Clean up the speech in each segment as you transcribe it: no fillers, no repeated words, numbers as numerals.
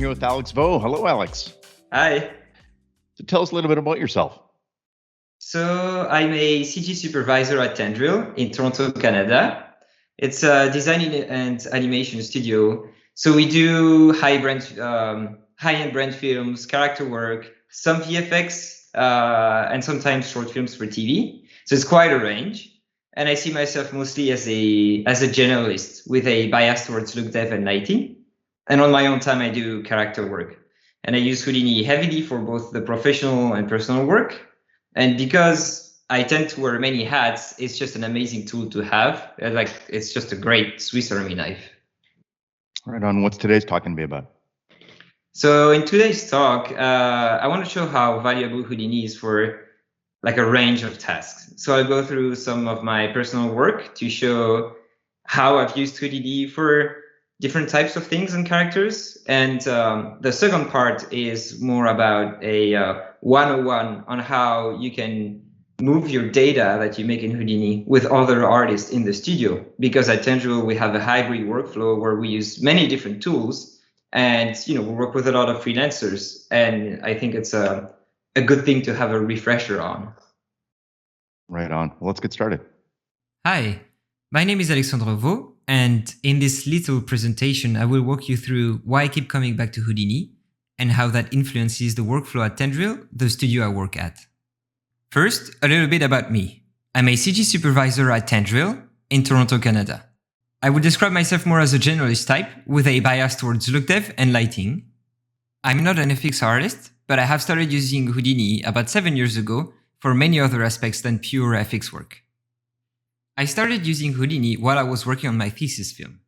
here with Alex Veaux. Hello, Alex. Hi. So tell us a little bit about yourself. So I'm a CG Supervisor at Tendril in Toronto, Canada. It's a design and animation studio. So we do high-end brand films, character work, some VFX, and sometimes short films for TV. So it's quite a range. And I see myself mostly as a generalist with a bias towards look dev and lighting. And on my own time, I do character work. And I use Houdini heavily for both the professional and personal work. And because I tend to wear many hats, it's just an amazing tool to have. It's just a great Swiss Army knife. Right on. What's today's talk going to be about? So in today's talk, I want to show how valuable Houdini is for like a range of tasks. So I'll go through some of my personal work to show how I've used Houdini for different types of things and characters. And the second part is more about a 101 on how you can move your data that you make in Houdini with other artists in the studio. Because at Tendril, we have a hybrid workflow where we use many different tools, and we work with a lot of freelancers. And I think it's a good thing to have a refresher on. Right on. Well, let's get started. Hi, my name is Alexandre Veaux, and in this little presentation, I will walk you through why I keep coming back to Houdini and how that influences the workflow at Tendril, the studio I work at. First, a little bit about me. I'm a CG Supervisor at Tendril in Toronto, Canada. I would describe myself more as a generalist type with a bias towards look dev and lighting. I'm not an FX artist, but I have started using Houdini about 7 years ago for many other aspects than pure FX work. I started using Houdini while I was working on my thesis film.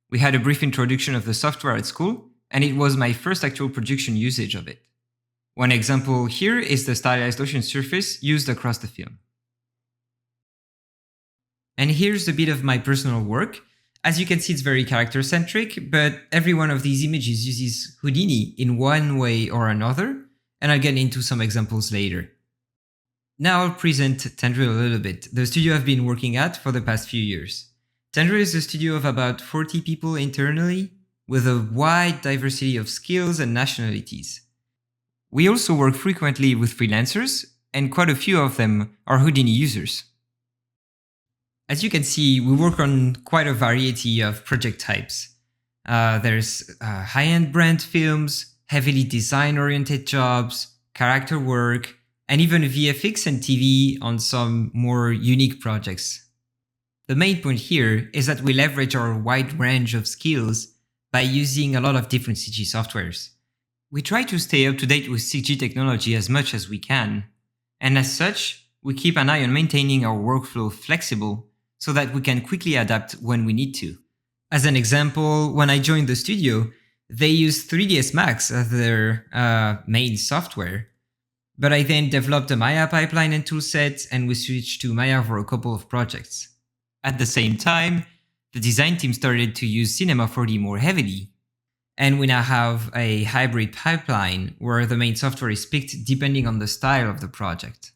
We had a brief introduction of the software at school, and it was my first actual production usage of it. One example here is the stylized ocean surface used across the film. And here's a bit of my personal work. As you can see, it's very character-centric, but every one of these images uses Houdini in one way or another, and I'll get into some examples later. Now I'll present Tendril a little bit, the studio I've been working at for the past few years. Tendril is a studio of about 40 people internally, with a wide diversity of skills and nationalities. We also work frequently with freelancers, and quite a few of them are Houdini users. As you can see, we work on quite a variety of project types. There's high-end brand films, heavily design-oriented jobs, character work, and even VFX and TV on some more unique projects. The main point here is that we leverage our wide range of skills by using a lot of different CG softwares. We try to stay up to date with CG technology as much as we can, and as such, we keep an eye on maintaining our workflow flexible so that we can quickly adapt when we need to. As an example, when I joined the studio, they used 3ds Max as their main software. But I then developed a Maya pipeline and toolset, and we switched to Maya for a couple of projects. At the same time, the design team started to use Cinema 4D more heavily. And we now have a hybrid pipeline where the main software is picked depending on the style of the project.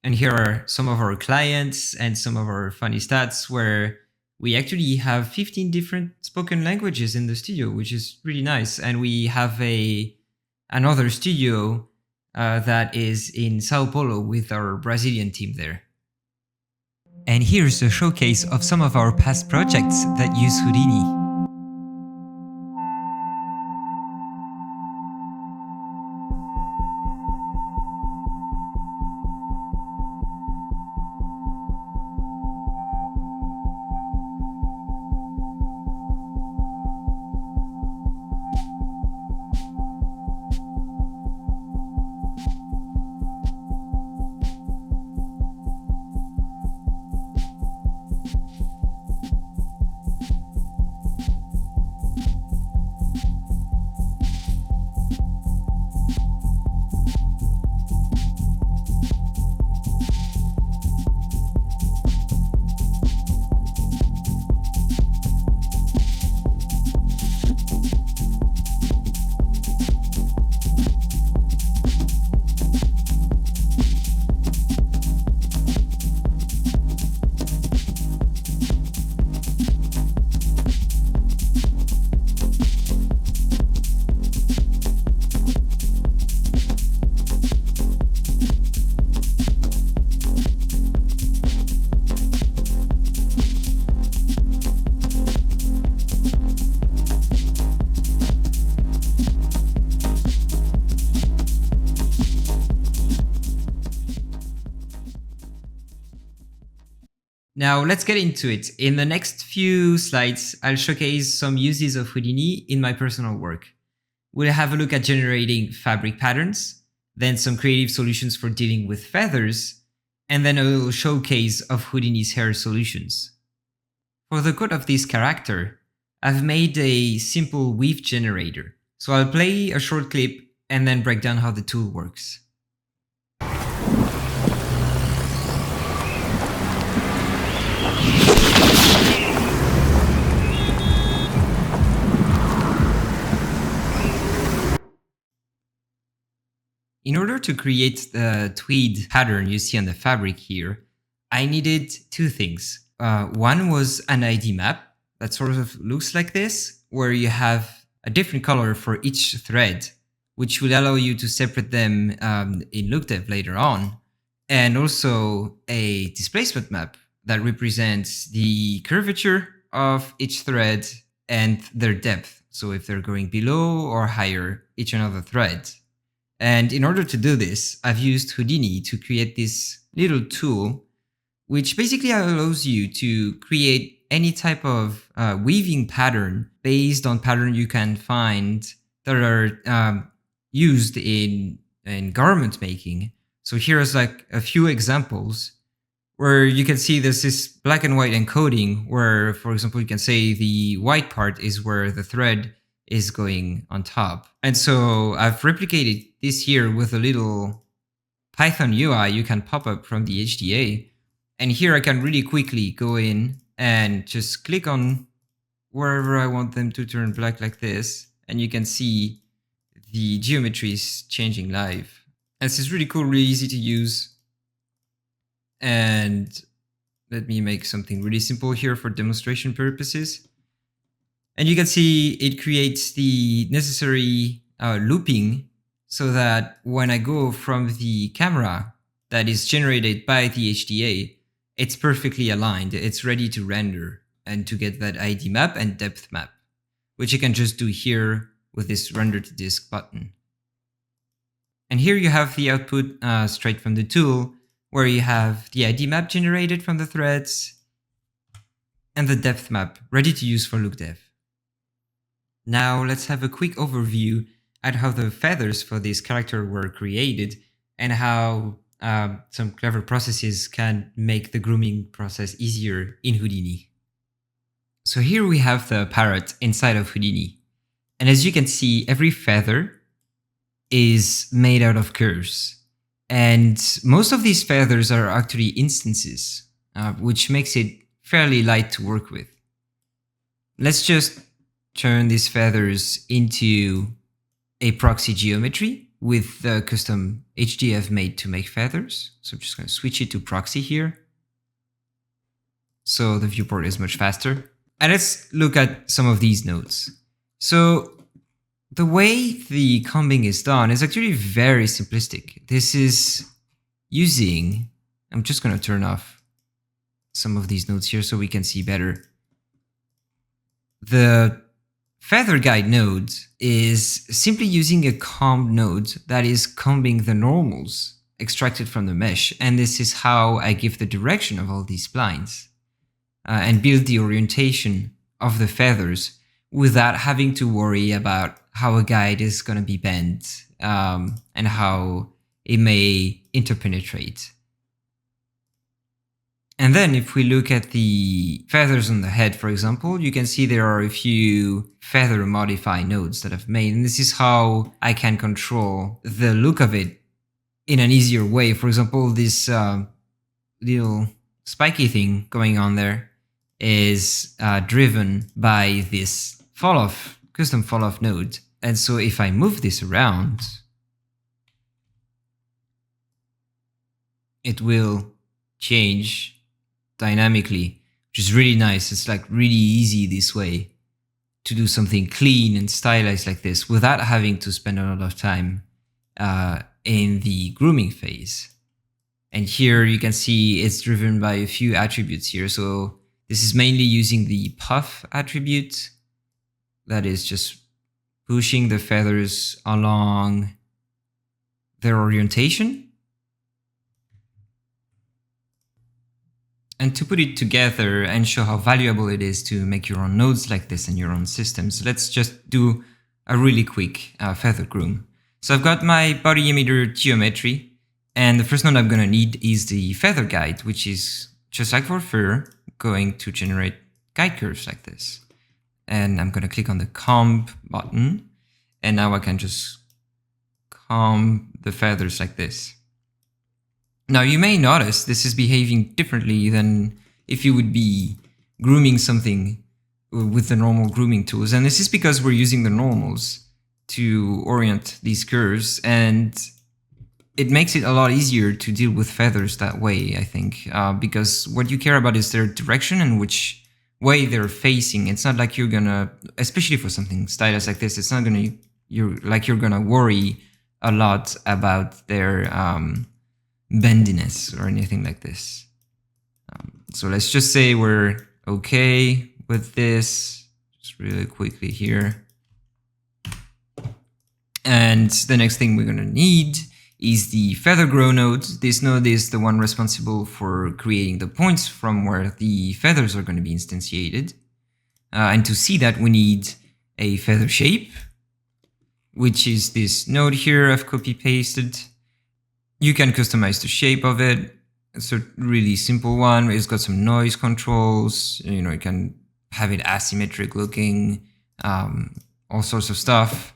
And here are some of our clients and some of our funny stats where we actually have 15 different spoken languages in the studio, which is really nice. And we have another studio that is in Sao Paulo with our Brazilian team there. And here's a showcase of some of our past projects that use Houdini. Now let's get into it. In the next few slides, I'll showcase some uses of Houdini in my personal work. We'll have a look at generating fabric patterns, then some creative solutions for dealing with feathers, and then a little showcase of Houdini's hair solutions. For the code of this character, I've made a simple weave generator. So I'll play a short clip and then break down how the tool works. In order to create the tweed pattern you see on the fabric here, I needed two things. One was an ID map that sort of looks like this, where you have a different color for each thread, which will allow you to separate them in LookDev later on. And also a displacement map that represents the curvature of each thread and their depth. So if they're going below or higher each another thread. And in order to do this, I've used Houdini to create this little tool, which basically allows you to create any type of weaving pattern based on pattern you can find that are used in garment making. So here's like a few examples where you can see there's this black and white encoding where, for example, you can say the white part is where the thread is going on top. And so I've replicated this here with a little Python UI you can pop up from the HDA. And here I can really quickly go in and just click on wherever I want them to turn black like this. And you can see the geometry is changing live. And this is really cool, really easy to use. And let me make something really simple here for demonstration purposes. And you can see it creates the necessary looping so that when I go from the camera that is generated by the HDA, it's perfectly aligned. It's ready to render and to get that ID map and depth map, which you can just do here with this render to disk button. And here you have the output straight from the tool, where you have the ID map generated from the threads and the depth map ready to use for LookDev. Now let's have a quick overview at how the feathers for this character were created and how some clever processes can make the grooming process easier in Houdini. So here we have the parrot inside of Houdini. And as you can see, every feather is made out of curves. And most of these feathers are actually instances, which makes it fairly light to work with. Let's just turn these feathers into a proxy geometry with the custom HDF I've made to make feathers. So I'm just going to switch it to proxy here, so the viewport is much faster. And let's look at some of these nodes. So the way the combing is done is actually very simplistic. This is using, I'm just going to turn off some of these nodes here so we can see better. The feather guide node is simply using a comb node that is combing the normals extracted from the mesh. And this is how I give the direction of all these splines and build the orientation of the feathers without having to worry about how a guide is going to be bent and how it may interpenetrate. And then if we look at the feathers on the head, for example, you can see there are a few feather modify nodes that I've made. And this is how I can control the look of it in an easier way. For example, this little spiky thing going on there is driven by this fall-off, custom fall-off node. And so if I move this around, it will change dynamically, which is really nice. It's like really easy this way to do something clean and stylized like this without having to spend a lot of time in the grooming phase. And here you can see it's driven by a few attributes here. So this is mainly using the puff attribute that is just pushing the feathers along their orientation. And to put it together and show how valuable it is to make your own nodes like this in your own systems, let's just do a really quick feather groom. So I've got my body emitter geometry, and the first node I'm going to need is the feather guide, which is just like for fur, going to generate guide curves like this. And I'm going to click on the comb button, and now I can just comb the feathers like this. Now you may notice this is behaving differently than if you would be grooming something with the normal grooming tools. And this is because we're using the normals to orient these curves, and it makes it a lot easier to deal with feathers that way, I think, because what you care about is their direction and which way they're facing. It's not like you're gonna, especially for something stylized like this, it's not gonna, you're gonna worry a lot about their bendiness or anything like this. So let's just say we're okay with this, just really quickly here. And the next thing we're gonna need is the feather grow node. This node is the one responsible for creating the points from where the feathers are going to be instantiated. And to see that, we need a feather shape, which is this node here I've copy pasted. You can customize the shape of it. It's a really simple one. It's got some noise controls. You know, you can have it asymmetric looking, all sorts of stuff.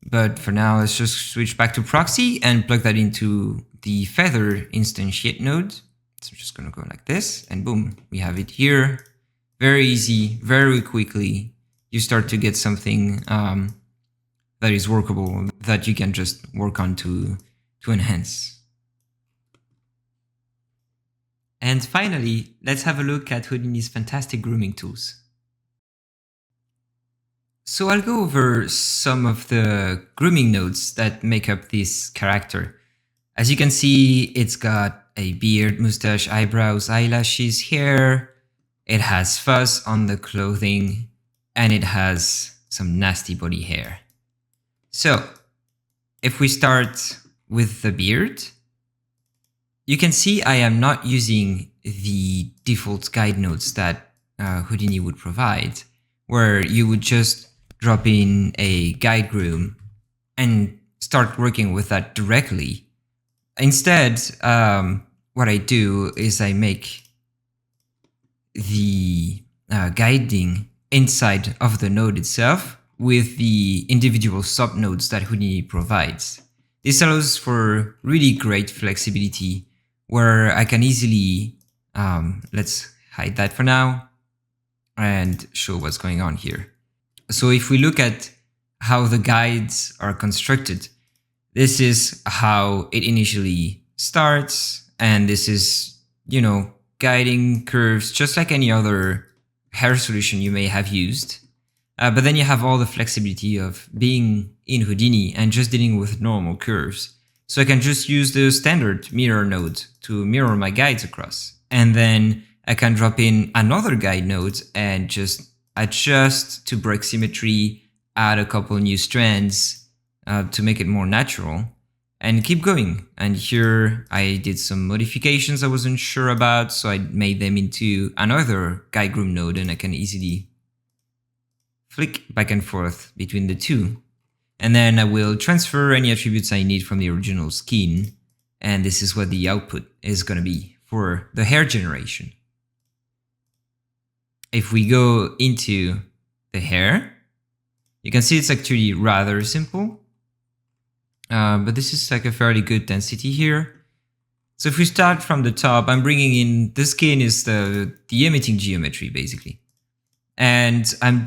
But for now, let's just switch back to proxy and plug that into the feather instantiate node. So I'm just going to go like this, and boom, we have it here. Very easy, very quickly. You start to get something that is workable, that you can just work on to enhance. And finally, let's have a look at Houdini's fantastic grooming tools. So I'll go over some of the grooming nodes that make up this character. As you can see, it's got a beard, mustache, eyebrows, eyelashes, hair. It has fuzz on the clothing, and it has some nasty body hair. So if we start with the beard, you can see I am not using the default guide nodes that Houdini would provide, where you would just drop in a guide groom and start working with that directly. Instead, what I do is I make the guiding inside of the node itself with the individual subnodes that Houdini provides. This allows for really great flexibility where I can easily, let's hide that for now and show what's going on here. So if we look at how the guides are constructed, this is how it initially starts. And this is, you know, guiding curves just like any other hair solution you may have used. But then you have all the flexibility of being in Houdini and just dealing with normal curves. So I can just use the standard mirror node to mirror my guides across. And then I can drop in another guide node and just adjust to break symmetry, add a couple new strands to make it more natural, and keep going. And here I did some modifications I wasn't sure about, so I made them into another guide groom node, and I can easily flick back and forth between the two. And then I will transfer any attributes I need from the original skin, and this is what the output is going to be for the hair generation. If we go into the hair, you can see it's actually rather simple, but this is like a fairly good density here. So if we start from the top, I'm bringing in, the skin is the emitting geometry basically. And I'm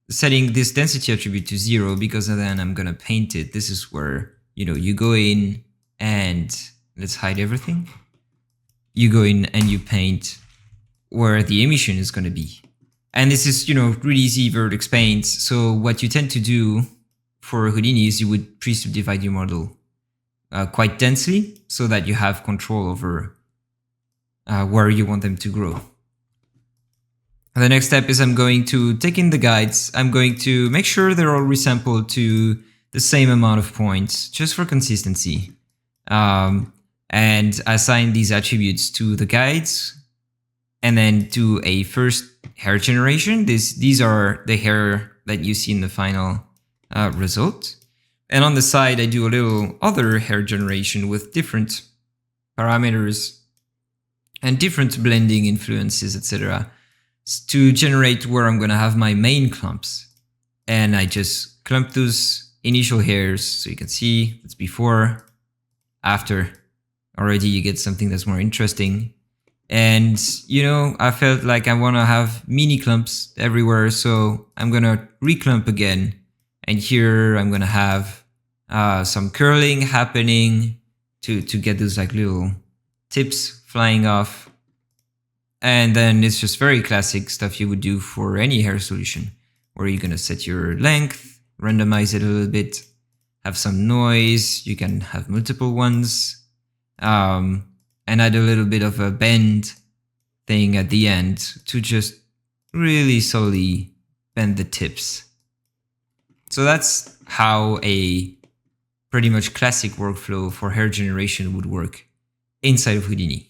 setting this density attribute to 0 because then I'm going to paint it. This is where, you know, you go in and let's hide everything. You go in and you paint where the emission is going to be. And this is, you know, really easy vertex paints. So what you tend to do for Houdini is you would pre-subdivide your model quite densely so that you have control over where you want them to grow. The next step is I'm going to take in the guides. I'm going to make sure they're all resampled to the same amount of points just for consistency. And assign these attributes to the guides and then do a first hair generation. These are the hair that you see in the final result. And on the side, I do a little other hair generation with different parameters and different blending influences, etc., to generate where I'm going to have my main clumps. And I just clump those initial hairs. So you can see it's before, after. Already you get something that's more interesting. And, you know, I felt like I want to have mini clumps everywhere. So I'm going to reclump again. And here I'm going to have some curling happening to get those like little tips flying off. And then it's just very classic stuff you would do for any hair solution, where you're going to set your length, randomize it a little bit, have some noise. You can have multiple ones, and add a little bit of a bend thing at the end to just really slowly bend the tips. So that's how a pretty much classic workflow for hair generation would work inside of Houdini.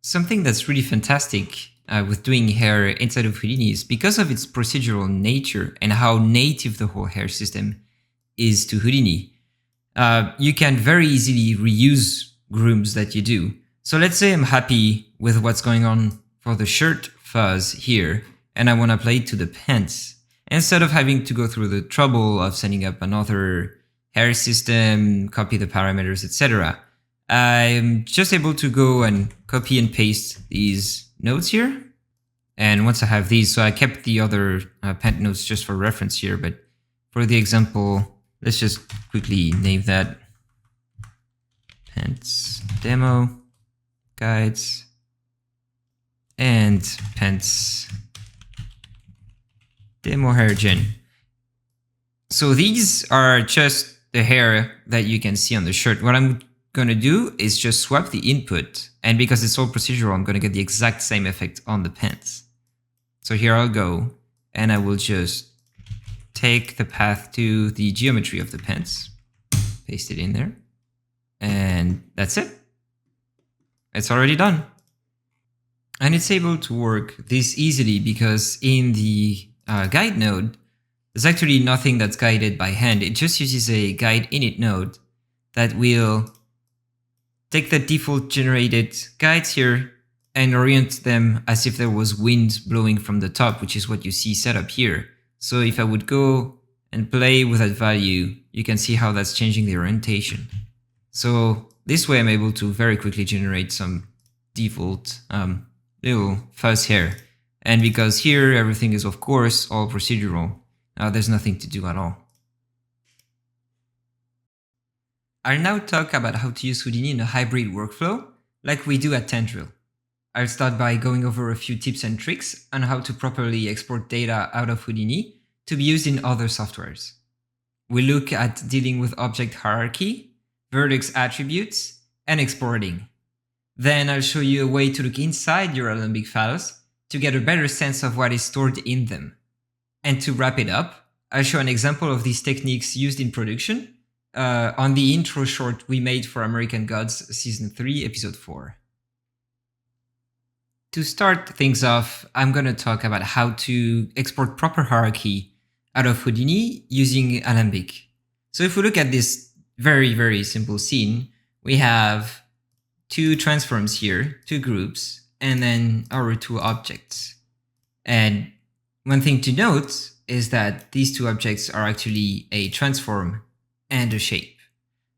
Something that's really fantastic with doing hair inside of Houdini is because of its procedural nature and how native the whole hair system is to Houdini. You can very easily reuse grooms that you do. So let's say I'm happy with what's going on for the shirt fuzz here, and I want to apply it to the pants. Instead of having to go through the trouble of setting up another hair system, copy the parameters, etc., I'm just able to go and copy and paste these nodes here. And once I have these, so I kept the other pant nodes just for reference here, but for the example, let's just quickly name that pants demo guides and pants demo hair gen. So these are just the hair that you can see on the shirt. What I'm going to do is just swap the input, and because it's all procedural, I'm going to get the exact same effect on the pants. So here I'll go and I will just take the path to the geometry of the pants, paste it in there, and that's it. It's already done. And it's able to work this easily because in the guide node, there's actually nothing that's guided by hand. It just uses a guide init node that will take the default generated guides here and orient them as if there was wind blowing from the top, which is what you see set up here. So if I would go and play with that value, you can see how that's changing the orientation. So this way I'm able to very quickly generate some default little fuzz hair. And because here everything is of course all procedural, there's nothing to do at all. I'll now talk about how to use Houdini in a hybrid workflow, like we do at Tendril. I'll start by going over a few tips and tricks on how to properly export data out of Houdini to be used in other softwares. We look at dealing with object hierarchy, vertex attributes, and exporting. Then I'll show you a way to look inside your Alembic files to get a better sense of what is stored in them. And to wrap it up, I'll show an example of these techniques used in production on the intro short we made for American Gods Season 3, Episode 4. To start things off, I'm going to talk about how to export proper hierarchy out of Houdini using Alembic. So if we look at this very, very simple scene, we have two transforms here, two groups, and then our two objects. And one thing to note is that these two objects are actually a transform and a shape.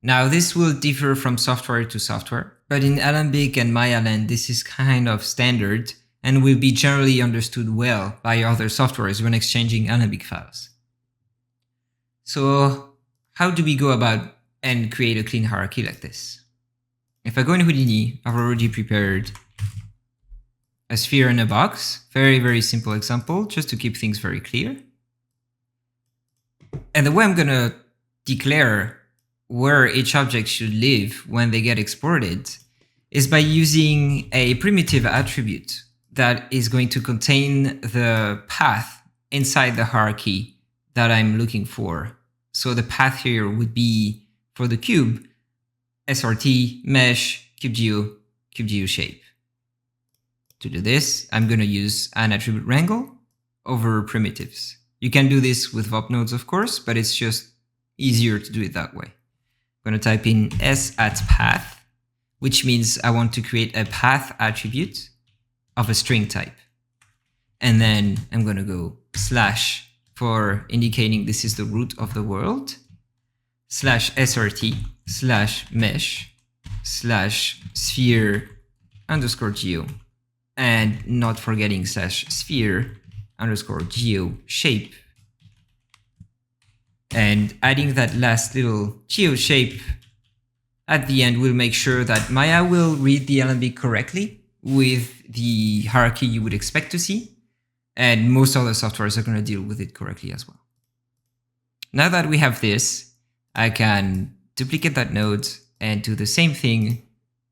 Now this will differ from software to software, but in Alembic and MyAlen this is kind of standard and will be generally understood well by other softwares when exchanging Alembic files. So how do we go about and create a clean hierarchy like this? If I go in Houdini, I've already prepared a sphere and a box. Very, very simple example, just to keep things very clear. And the way I'm going to declare where each object should live when they get exported is by using a primitive attribute that is going to contain the path inside the hierarchy that I'm looking for. So the path here would be for the cube, SRT, mesh, CubeGeo, CubeGeo shape. To do this, I'm going to use an attribute wrangle over primitives. You can do this with VOP nodes, of course, but it's just easier to do it that way. I'm going to type in s@path, which means I want to create a path attribute of a string type. And then I'm going to go slash for indicating this is the root of the world, slash srt, slash mesh, slash sphere underscore geo, and not forgetting slash sphere underscore geo shape. And adding that last little geo shape at the end will make sure that Maya will read the Alembic correctly with the hierarchy you would expect to see. And most other softwares are going to deal with it correctly as well. Now that we have this, I can duplicate that node and do the same thing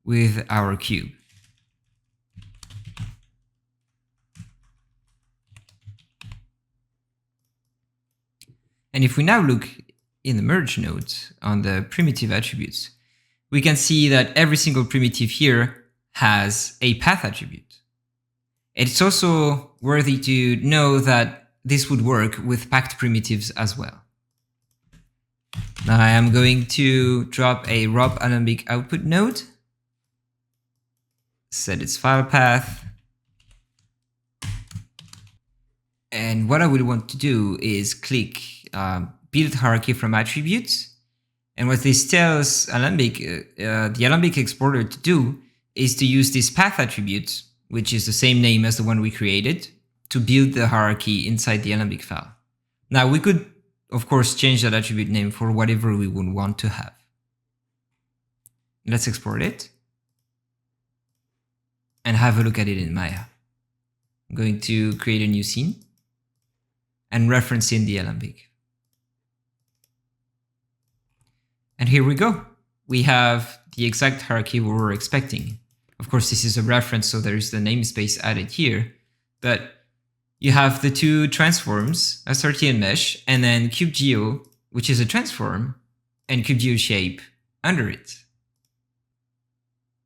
with our cube. And if we now look in the merge node on the primitive attributes, we can see that every single primitive here has a path attribute. It's also worthy to know that this would work with packed primitives as well. Now I am going to drop a rob Alembic output node, set its file path, and what I will want to do is click build hierarchy from attributes. And what this tells Alembic, the Alembic exporter to do is to use this path attribute, which is the same name as the one we created, to build the hierarchy inside the Alembic file. Now we could, of course, change that attribute name for whatever we would want to have. Let's export it and have a look at it in Maya. I'm going to create a new scene and reference in the Alembic. And here we go. We have the exact hierarchy we were expecting. Of course, this is a reference, so there is the namespace added here, but you have the two transforms, SRT and mesh, and then CubeGeo, which is a transform, and CubeGeo shape under it.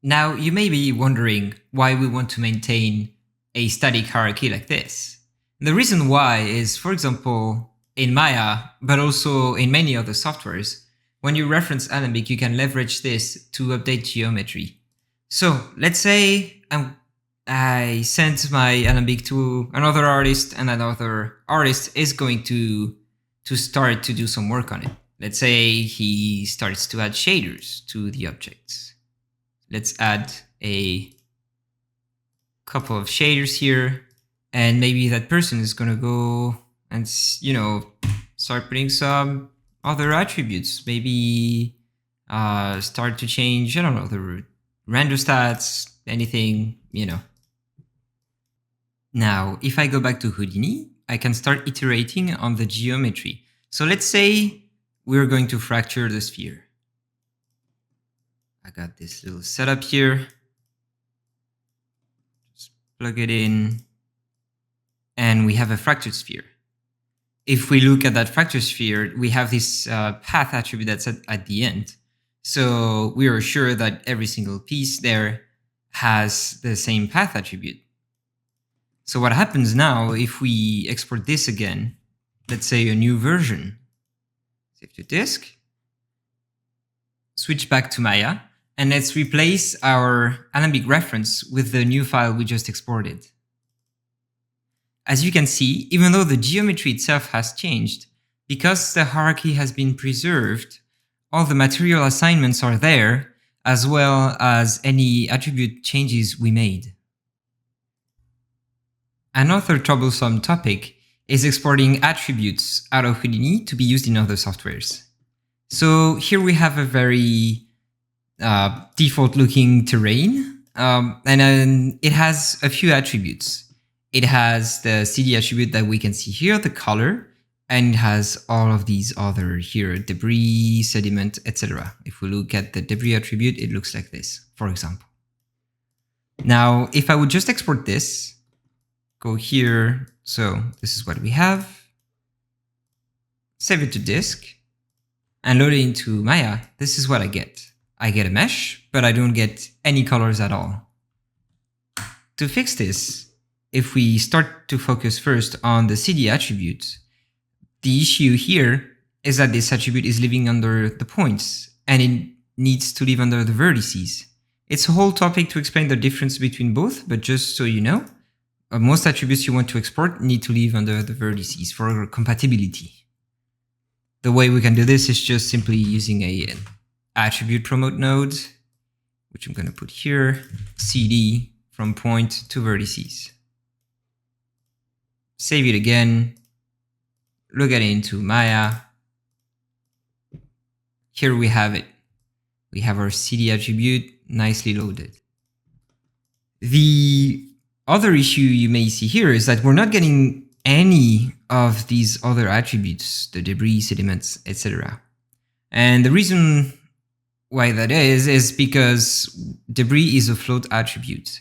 Now, you may be wondering why we want to maintain a static hierarchy like this. And the reason why is, for example, in Maya, but also in many other softwares, when you reference Alembic, you can leverage this to update geometry. So let's say I send my Alembic to another artist, and another artist is going to start to do some work on it. Let's say he starts to add shaders to the objects. Let's add a couple of shaders here, and maybe that person is going to go and, start putting some other attributes. Maybe start to change, I don't know, the render stats, anything, Now, if I go back to Houdini, I can start iterating on the geometry. So let's say we're going to fracture the sphere. I got this little setup here. Just plug it in. And we have a fractured sphere. If we look at that fractured sphere, we have this path attribute that's at the end. So we are sure that every single piece there has the same path attribute. So what happens now if we export this again, let's say a new version, save to disk, switch back to Maya, and let's replace our Alembic reference with the new file we just exported. As you can see, even though the geometry itself has changed, because the hierarchy has been preserved, all the material assignments are there, as well as any attribute changes we made. Another troublesome topic is exporting attributes out of Houdini to be used in other softwares. So here we have a very default looking terrain, and then it has a few attributes. It has the CD attribute that we can see here, the color, and it has all of these other here, debris, sediment, etc. If we look at the debris attribute, it looks like this, for example. Now, if I would just export this, go here, so this is what we have, save it to disk, and load it into Maya, this is what I get. I get a mesh, but I don't get any colors at all. to fix this, if we start to focus first on the CD attribute, the issue here is that this attribute is living under the points and it needs to live under the vertices. It's a whole topic to explain the difference between both, but just so you know, most attributes you want to export need to live under the vertices for compatibility. The way we can do this is just simply using an attribute promote node, which I'm going to put here, CD from point to vertices. Save it again, look at it into Maya. Here we have it. We have our CD attribute nicely loaded. The other issue you may see here is that we're not getting any of these other attributes, the debris, sediments, etc. And the reason why that is because debris is a float attribute.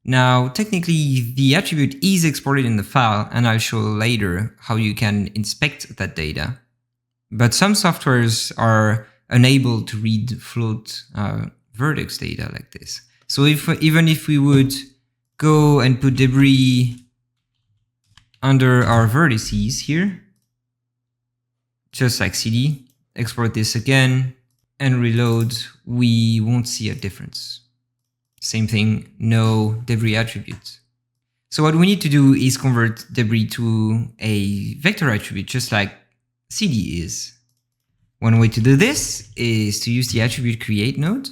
Now, technically, the attribute is exported in the file, and I'll show later how you can inspect that data. But some softwares are unable to read float vertex data like this. So even if we would go and put debris under our vertices here, just like CD, export this again and reload, we won't see a difference. Same thing, no debris attribute. So what we need to do is convert debris to a vector attribute, just like CD is. One way to do this is to use the attribute create node.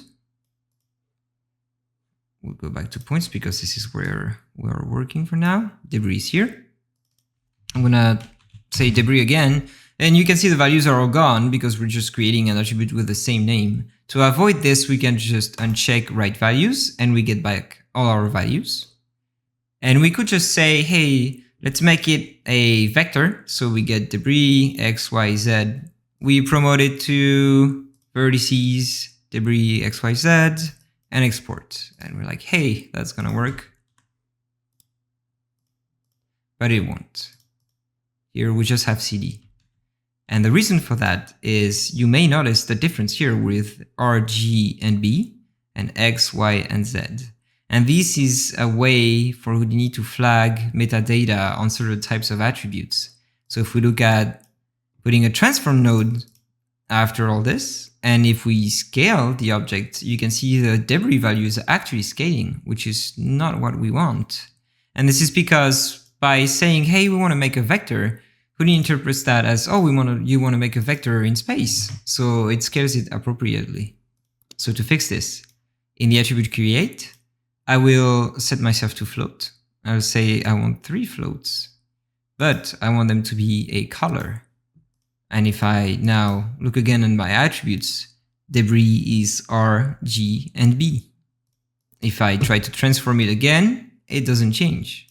We'll go back to points because this is where we're working for now. Debris is here. I'm gonna say debris again, and you can see the values are all gone because we're just creating an attribute with the same name. To avoid this, we can just uncheck write values and we get back all our values. And we could just say, hey, let's make it a vector. So we get debris, X, Y, Z. We promote it to vertices, debris, X, Y, Z, and export. And we're like, hey, that's gonna work. But it won't. Here we just have CD. And the reason for that is you may notice the difference here with R, G, and B, and X, Y, and Z. And this is a way for Houdini to flag metadata on certain types of attributes. So if we look at putting a transform node after all this, and if we scale the object, you can see the debris value is actually scaling, which is not what we want. And this is because by saying, hey, we want to make a vector, Houdini interprets that as, oh, you want to make a vector in space. So it scales it appropriately. So to fix this, in the attribute create, I will set myself to float. I'll say I want 3 floats, but I want them to be a color. And if I now look again at my attributes, debris is R, G, and B. If I try to transform it again, it doesn't change.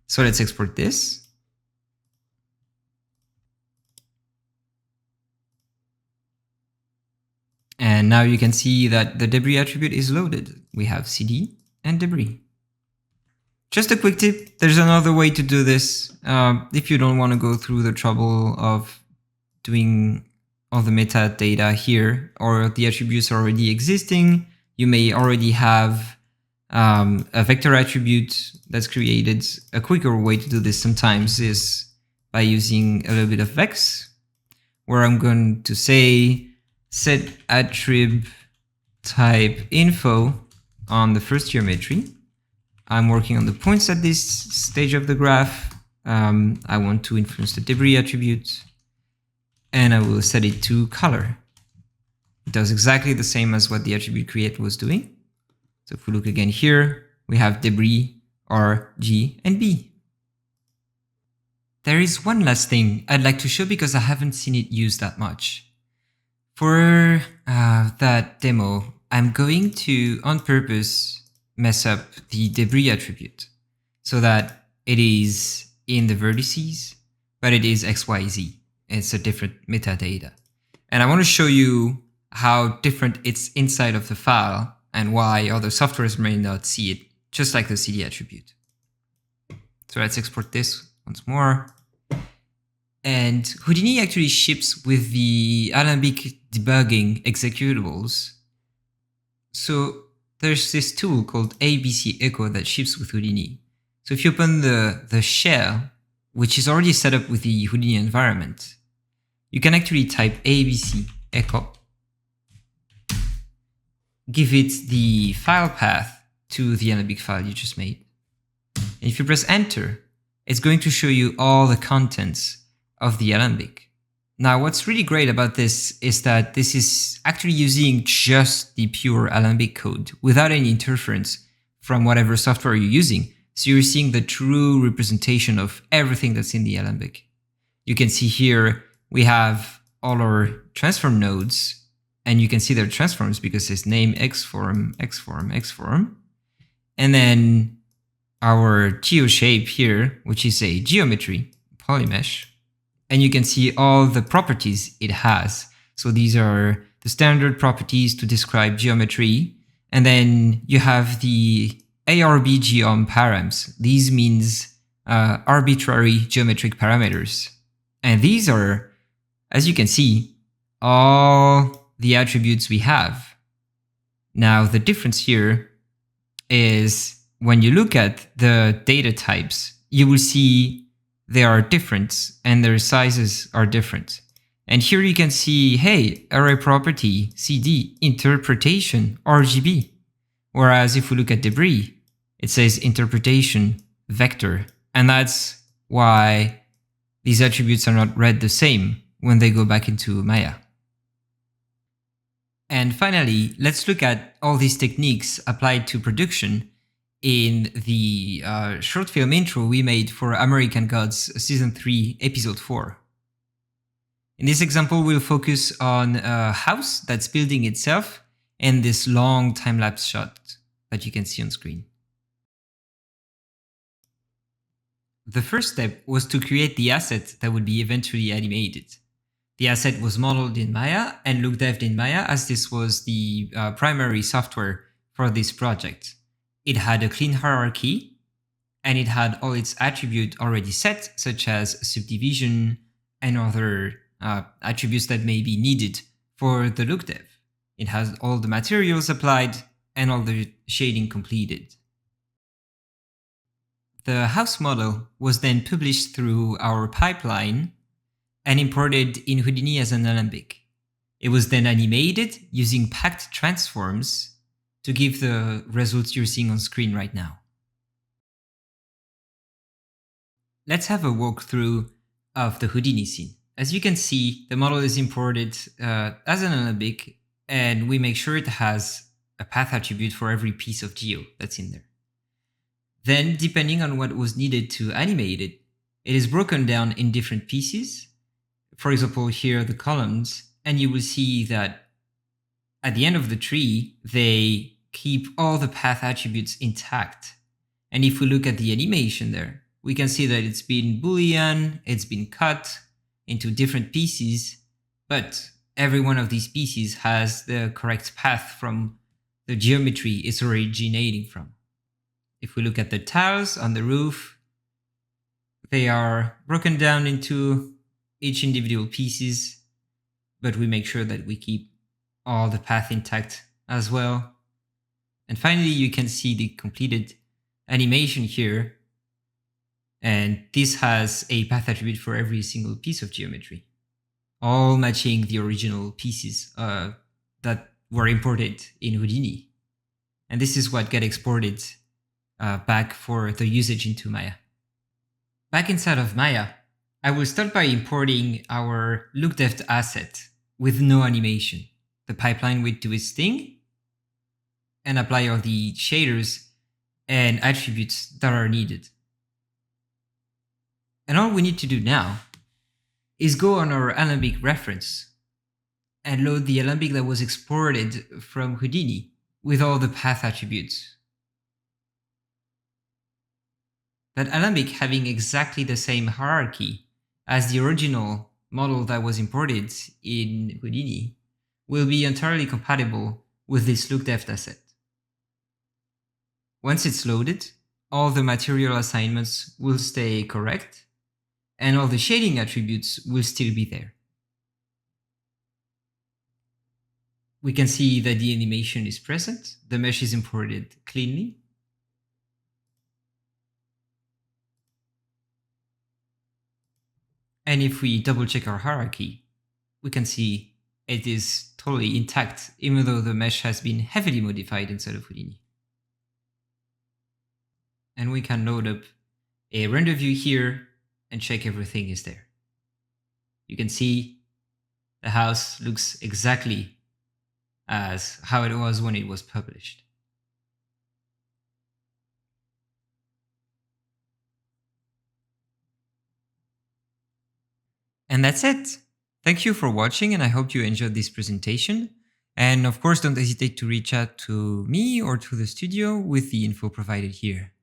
So let's export this. And now you can see that the debris attribute is loaded. We have CD and debris. Just a quick tip, there's another way to do this. If you don't want to go through the trouble of doing all the metadata here, or the attributes are already existing, you may already have a vector attribute that's created. A quicker way to do this sometimes is by using a little bit of vex, where I'm going to say set attrib type info on the first geometry. I'm working on the points at this stage of the graph. I want to influence the debris attribute, and I will set it to color. It does exactly the same as what the attribute create was doing. So if we look again here, we have debris, R, G, and B. There is one last thing I'd like to show because I haven't seen it used that much. For that demo, I'm going to, on purpose, mess up the debris attribute so that it is in the vertices, but it is XYZ. It's a different metadata. And I want to show you how different it's inside of the file and why other softwares may not see it, just like the CD attribute. So let's export this once more. And Houdini actually ships with the Alembic debugging executables. So there's this tool called ABC Echo that ships with Houdini. So if you open the shell, which is already set up with the Houdini environment, you can actually type ABC Echo, give it the file path to the Alembic file you just made. And if you press enter, it's going to show you all the contents of the Alembic. Now, what's really great about this is that this is actually using just the pure Alembic code without any interference from whatever software you're using. So you're seeing the true representation of everything that's in the Alembic. You can see here we have all our transform nodes, and you can see their transforms because it's name xform, xform, xform. And then our geoshape here, which is a geometry polymesh. And you can see all the properties it has. So these are the standard properties to describe geometry. And then you have the ARB geom params. These means arbitrary geometric parameters. And these are, as you can see, all the attributes we have. Now, the difference here is when you look at the data types, you will see they are different and their sizes are different. And here you can see, hey, array property, CD, interpretation, RGB. Whereas if we look at debris, it says interpretation, vector. And that's why these attributes are not read the same when they go back into Maya. And finally, let's look at all these techniques applied to production in the short film intro we made for American Gods Season 3, Episode 4. In this example, we'll focus on a house that's building itself and this long time-lapse shot that you can see on screen. The first step was to create the asset that would be eventually animated. The asset was modeled in Maya and look dev'd in Maya, as this was the primary software for this project. It had a clean hierarchy, and it had all its attributes already set, such as subdivision and other attributes that may be needed for the look dev. It has all the materials applied and all the shading completed. The house model was then published through our pipeline and imported in Houdini as an Alembic. It was then animated using packed transforms to give the results you're seeing on screen right now. Let's have a walkthrough of the Houdini scene. As you can see, the model is imported as an Alembic, and we make sure it has a path attribute for every piece of geo that's in there. Then, depending on what was needed to animate it, it is broken down in different pieces. For example, here are the columns, and you will see that at the end of the tree, they keep all the path attributes intact. And if we look at the animation there, we can see that it's been Boolean, it's been cut into different pieces, but every one of these pieces has the correct path from the geometry it's originating from. If we look at the tiles on the roof, they are broken down into each individual pieces, but we make sure that we keep all the path intact as well. And finally, you can see the completed animation here. And this has a path attribute for every single piece of geometry, all matching the original pieces that were imported in Houdini. And this is what got exported back for the usage into Maya. Back inside of Maya, I will start by importing our lookDev asset with no animation. The pipeline will do its thing and apply all the shaders and attributes that are needed. And all we need to do now is go on our Alembic reference and load the Alembic that was exported from Houdini with all the path attributes. That Alembic having exactly the same hierarchy as the original model that was imported in Houdini will be entirely compatible with this lookDev asset. Once it's loaded, all the material assignments will stay correct, and all the shading attributes will still be there. we can see that the animation is present. The mesh is imported cleanly. And if we double check our hierarchy, we can see it is totally intact, even though the mesh has been heavily modified inside of Houdini. And we can load up a render view here and check everything is there. You can see the house looks exactly as how it was when it was published. And that's it. Thank you for watching, and I hope you enjoyed this presentation. And of course, don't hesitate to reach out to me or to the studio with the info provided here.